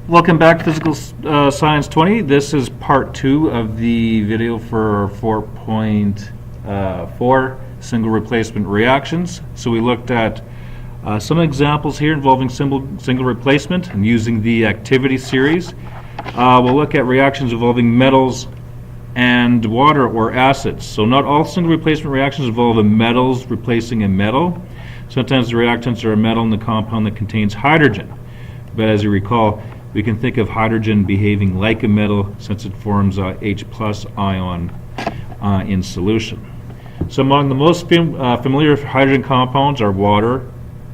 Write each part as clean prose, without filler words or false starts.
Welcome back to Physical Science 20. This is part 2 of the video for 4.4 single replacement reactions. So we looked at some examples here involving single replacement and using the activity series. We'll look at reactions involving metals and water or acids. So not all single replacement reactions involve metals replacing a metal. Sometimes the reactants are a metal in the compound that contains hydrogen. But as you recall, we can think of hydrogen behaving like a metal since it forms a H+ ion in solution. So among the most familiar hydrogen compounds are water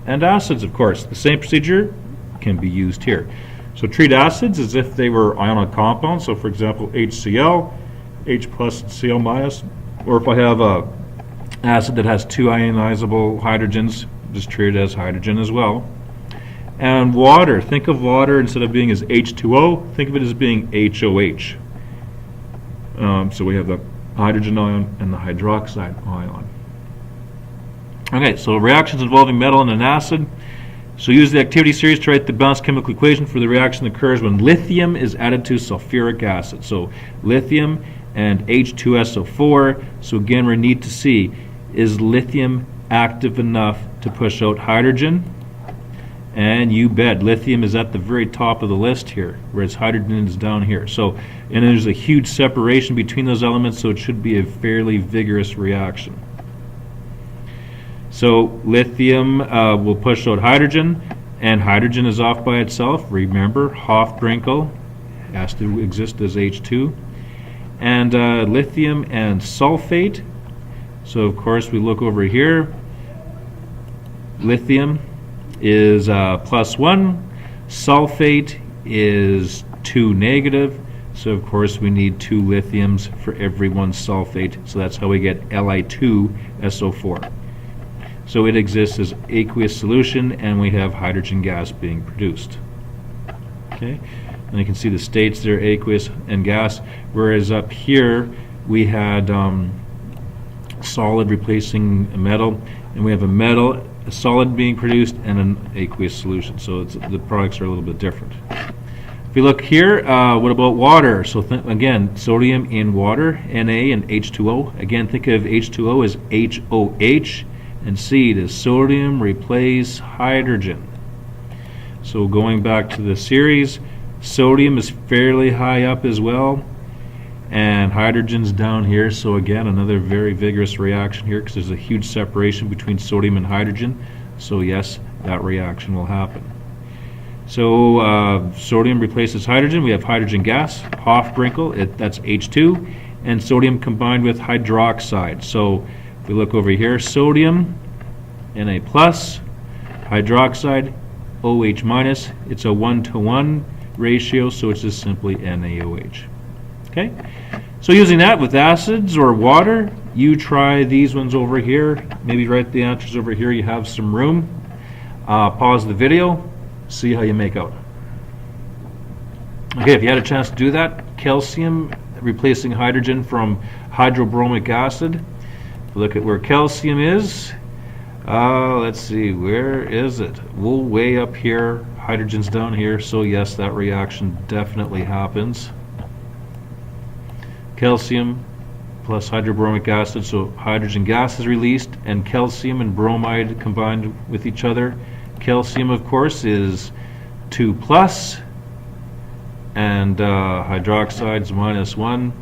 and acids, of course. The same procedure can be used here. So treat acids as if they were ionic compounds. So for example, HCl, H+ and Cl-, or if I have a acid that has two ionizable hydrogens, just treat it as hydrogen as well. And water, think of water instead of being as H2O, think of it as being HOH. So we have the hydrogen ion and the hydroxide ion. Okay, so reactions involving metal and an acid. So use the activity series to write the balanced chemical equation for the reaction that occurs when lithium is added to sulfuric acid. So lithium and H2SO4. So again, we need to see, is lithium active enough to push out hydrogen? And you bet, lithium is at the very top of the list here, whereas hydrogen is down here. So, and there's a huge separation between those elements, so it should be a fairly vigorous reaction. So lithium will push out hydrogen, and hydrogen is off by itself. Remember, Hofbrinkel has to exist as H2. And lithium and sulfate. So of course we look over here. Lithium is +1, sulfate is 2 negative, so of course we need 2 lithiums for every 1 sulfate, so that's how we get Li2SO4. So it exists as aqueous solution and we have hydrogen gas being produced. Okay, and you can see the states there, aqueous and gas, whereas up here we had solid replacing a metal, and we have a metal, a solid being produced, and an aqueous solution. So the products are a little bit different. If you look here, what about water? So again, sodium in water, Na and H2O. Again, think of H2O as HOH, and C, does sodium replace hydrogen? So going back to the series, sodium is fairly high up as well, and hydrogen's down here. So again, another very vigorous reaction here because there's a huge separation between sodium and hydrogen. So yes, that reaction will happen. So sodium replaces hydrogen. We have hydrogen gas, Hofbrinkel, that's H2, and sodium combined with hydroxide. So if we look over here, sodium, Na+, hydroxide, OH-, it's a 1-to-1 ratio, so it's just simply NaOH. Okay, so using that with acids or water, you try these ones over here. Maybe write the answers over here. You have some room. Pause the video. See how you make out. Okay, if you had a chance to do that, calcium replacing hydrogen from hydrobromic acid. Look at where calcium is. Let's see, where is it? Well, way up here. Hydrogen's down here. So yes, that reaction definitely happens. Calcium plus hydrobromic acid, so hydrogen gas is released and calcium and bromide combined with each other. Calcium, of course, is 2+, and hydroxide's -1,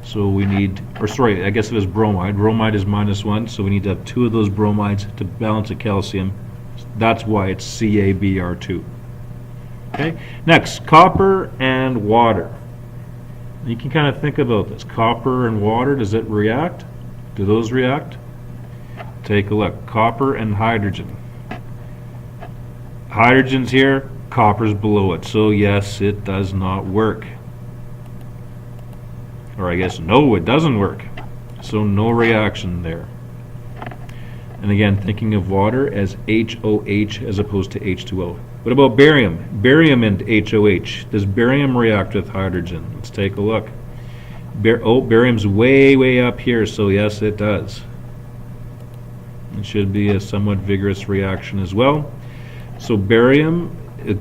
so we need, or sorry, I guess it was bromide. Bromide is -1, so we need to have 2 of those bromides to balance a calcium. That's why it's CaBr2. Okay, next, copper and water. You can kind of think about this. Copper and water, does it react? Do those react? Take a look. Copper and hydrogen. Hydrogen's here, copper's below it. So yes, it does not work. Or I guess no, it doesn't work. So no reaction there. And again, thinking of water as HOH as opposed to H2O. What about barium? Barium and HOH. Does barium react with hydrogen? Let's take a look. Barium's way up here, so yes, it does. It should be a somewhat vigorous reaction as well. So barium it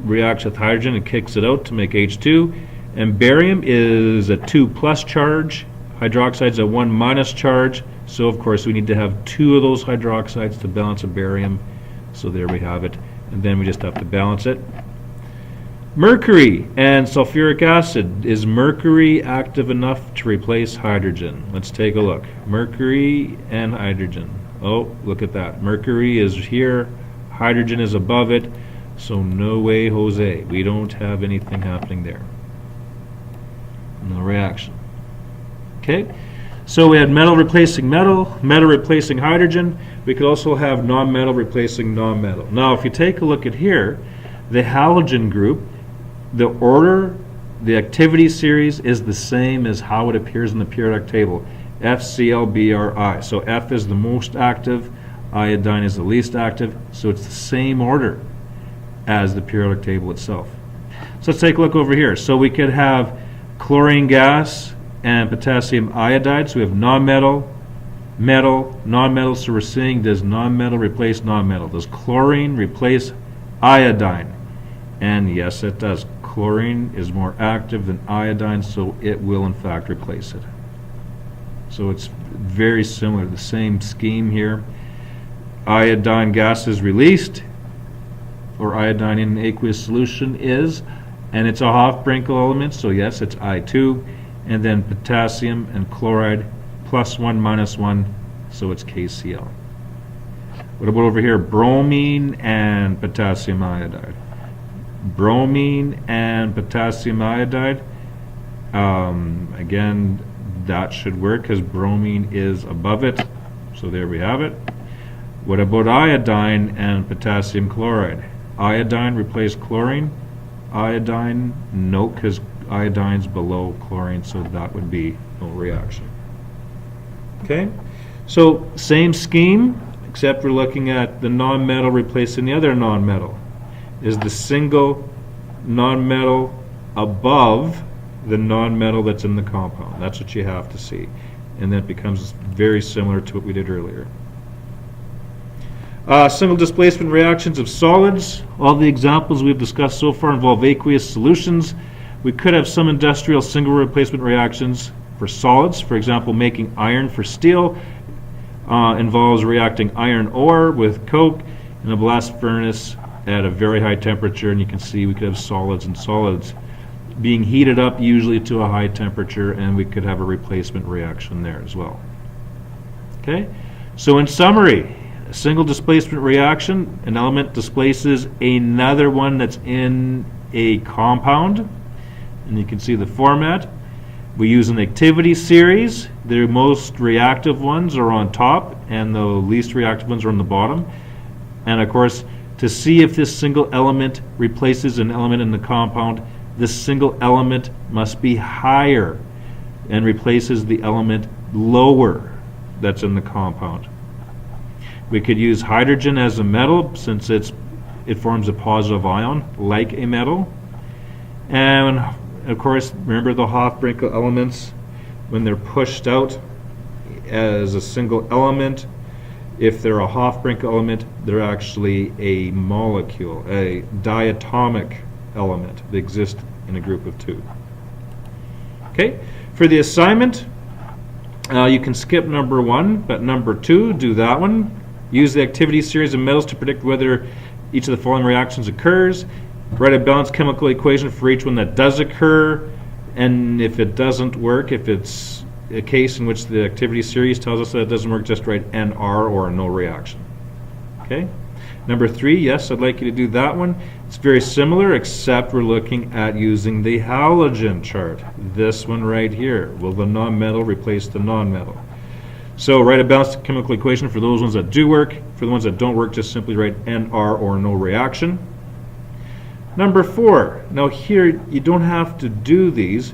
reacts with hydrogen and kicks it out to make H2. And barium is a 2+ charge. Hydroxide's a 1- charge. So of course we need to have 2 of those hydroxides to balance a barium. So there we have it. And then we just have to balance it. Mercury and sulfuric acid. Is mercury active enough to replace hydrogen? Let's take a look. Mercury and hydrogen. Oh, look at that. Mercury is here. Hydrogen is above it. So no way, Jose. We don't have anything happening there. No reaction. Okay? So we had metal replacing metal, metal replacing hydrogen. We could also have non-metal replacing non-metal. Now, if you take a look at here, the halogen group, the order, the activity series is the same as how it appears in the periodic table. FCl-BrI. So F is the most active, iodine is the least active, so it's the same order as the periodic table itself. So let's take a look over here. So we could have chlorine gas and potassium iodide. So we have non-metal, metal, non-metal. So we're seeing, does non-metal replace non-metal? Does chlorine replace iodine? And yes, it does. Chlorine is more active than iodine, so it will in fact replace it. So it's very similar, the same scheme here. Iodine gas is released, or iodine in an aqueous solution is, and it's a Hofbrinkel element, so yes, it's I2, and then potassium and chloride +1 -1, so it's KCl. What about over here? Bromine and potassium iodide. Bromine and potassium iodide. Again, that should work because bromine is above it, so there we have it. What about iodine and potassium chloride? Iodine replace chlorine. Iodine, no, because iodine's below chlorine, so that would be no reaction. Okay, so same scheme, except we're looking at the non-metal replacing the other non-metal. Is the single non-metal above the non-metal that's in the compound? That's what you have to see. And that becomes very similar to what we did earlier. Single displacement reactions of solids. All the examples we've discussed so far involve aqueous solutions. We could have some industrial single replacement reactions for solids. For example, making iron for steel involves reacting iron ore with coke in a blast furnace at a very high temperature, and you can see we could have solids and solids being heated up usually to a high temperature, and we could have a replacement reaction there as well. Okay, so in summary, a single displacement reaction, an element displaces another one that's in a compound, and you can see the format. We use an activity series. The most reactive ones are on top, and the least reactive ones are on the bottom. And of course, to see if this single element replaces an element in the compound, this single element must be higher and replaces the element lower that's in the compound. We could use hydrogen as a metal since it forms a positive ion like a metal. And of course, remember the Hofbrinkel elements, when they're pushed out as a single element, if they're a Hofbrinkel element, they're actually a molecule, a diatomic element. They exist in a group of 2. Okay, for the assignment, you can skip number 1, but number 2, do that one. Use the activity series of metals to predict whether each of the following reactions occurs. Write a balanced chemical equation for each one that does occur, and if it doesn't work, if it's a case in which the activity series tells us that it doesn't work, just write NR or no reaction. Okay? Number 3, yes, I'd like you to do that one. It's very similar, except we're looking at using the halogen chart. This one right here. Will the non-metal replace the non-metal? So write a balanced chemical equation for those ones that do work. For the ones that don't work, just simply write NR or no reaction. Number 4. Now here, you don't have to do these,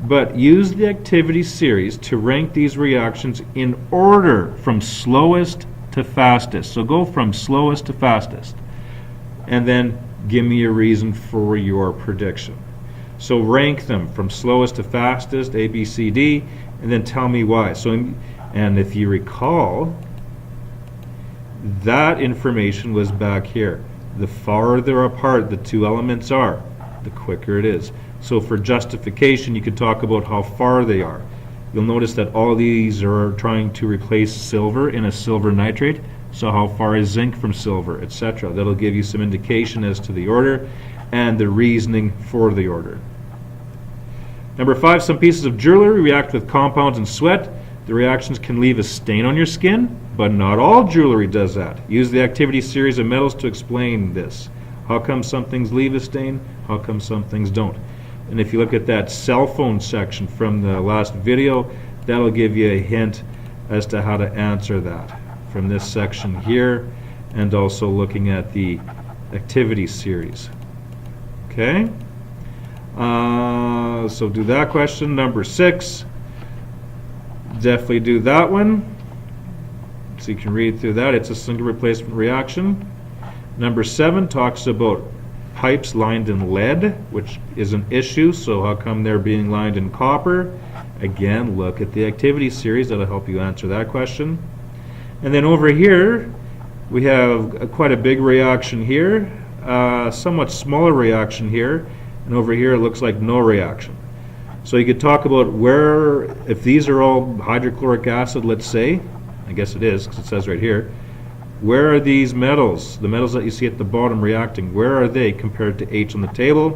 but use the activity series to rank these reactions in order from slowest to fastest. So go from slowest to fastest. And then give me a reason for your prediction. So rank them from slowest to fastest, A, B, C, D, and then tell me why. And if you recall, that information was back here. the farther apart the two elements are, the quicker it is. So for justification, you could talk about how far they are. You'll notice that all these are trying to replace silver in a silver nitrate. So how far is zinc from silver, etc. That'll give you some indication as to the order and the reasoning for the order. Number 5, some pieces of jewelry react with compounds and sweat. The reactions can leave a stain on your skin, but not all jewelry does that. Use the activity series of metals to explain this. How come some things leave a stain? How come some things don't? And if you look at that cell phone section from the last video, that'll give you a hint as to how to answer that from this section here, and also looking at the activity series. Okay? So do that question. Number 6, definitely do that one. So you can read through that. It's a single replacement reaction. Number 7 talks about pipes lined in lead, which is an issue. So how come they're being lined in copper? Again, look at the activity series. That'll help you answer that question. And then over here, we have quite a big reaction here, somewhat smaller reaction here, and over here it looks like no reaction. So you could talk about where, if these are all hydrochloric acid, let's say, I guess it is because it says right here, where are these metals, the metals that you see at the bottom reacting, where are they compared to H on the table?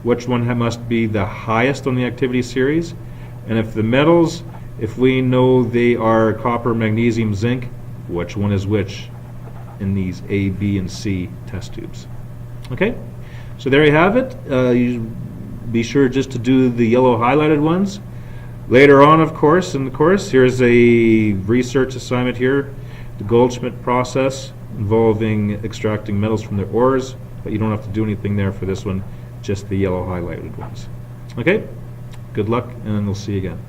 Which one must be the highest on the activity series? And if the metals, if we know they are copper, magnesium, zinc, which one is which in these A, B, and C test tubes? Okay, so there you have it. You be sure just to do the yellow highlighted ones. Later on, of course, in the course, here's a research assignment here, the Goldschmidt process involving extracting metals from their ores, but you don't have to do anything there for this one, just the yellow highlighted ones. Okay, good luck, and we'll see you again.